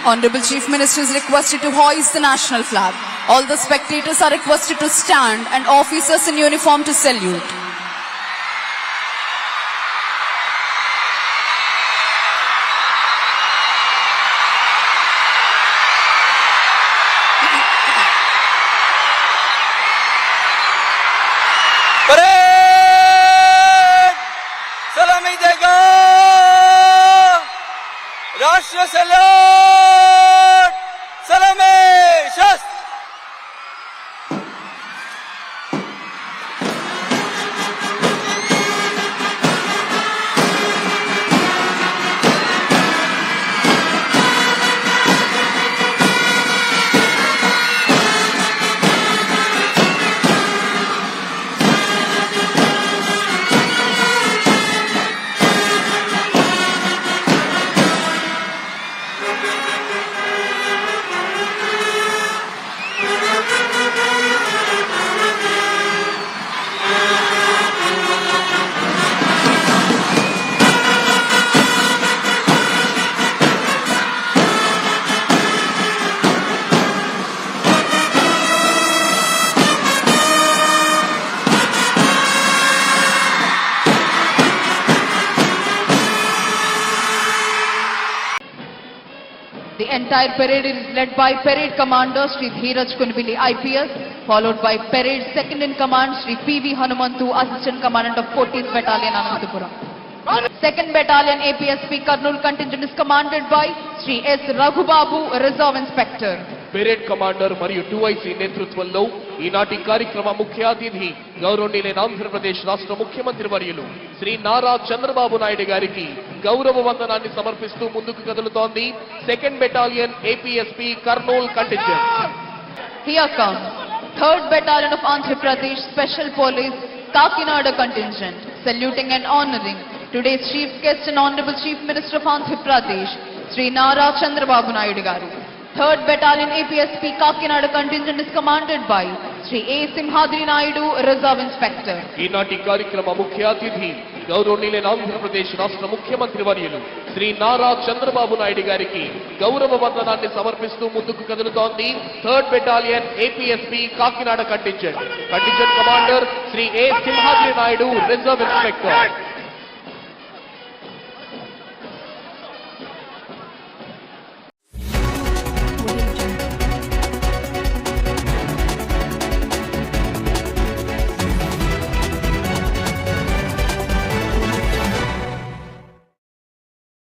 Honorable Chief Minister is requested to hoist the national flag. All the spectators are requested to stand and officers in uniform to salute. सलामी देगा राष्ट्र सलाम सलामी शस्त्र The entire parade is led by Parade Commander Sri Dheeraj Kunvili IPS, followed by Parade Second in Command Sri P.V. Hanumantu, Assistant Commandant of 14th Battalion, Anantapuram. 2nd Battalion APSP Kurnool contingent is commanded by Sri S. Raghubabu, Reserve Inspector. Parade commander మరియు 2IC నేతృత్వంలో ఈనాటి కార్యక్రమ ముఖ్య అతిథి గౌరవనీయులైన ఆంధ్రప్రదేశ్ రాష్ట్ర ముఖ్యమంత్రి వర్యులు శ్రీ నారా చంద్రబాబు నాయుడు గారికి గౌరవ వందనాన్ని సమర్పిస్తూ ముందుకు కదులుతోంది 2nd battalion APSP Kurnool contingent. Here comes 3rd Battalion of Andhra Pradesh Special Police Kakinada contingent, saluting and honoring today's chief guest and Honorable Chief Minister of Andhra Pradesh, Sri Nara Chandrababu Naidu garu. 3rd Battalion APSP Kakinada contingent is commanded by Sri A. Simhadri Naidu, Reserve Inspector. ఈనాటి కార్యక్రమ ముఖ్య అతిథి గౌరవనీయులైన ఆంధ్రప్రదేశ్ రాష్ట్ర ముఖ్యమంత్రి వర్యులు శ్రీ నారా చంద్రబాబు నాయుడు గారికి గౌరవ వందనాన్ని సమర్పిస్తూ ముందుకు కదులుతోంది 3rd battalion APSP Kakinada contingent. Contingent commander Shri A. Simhadri Naidu, reserve inspector.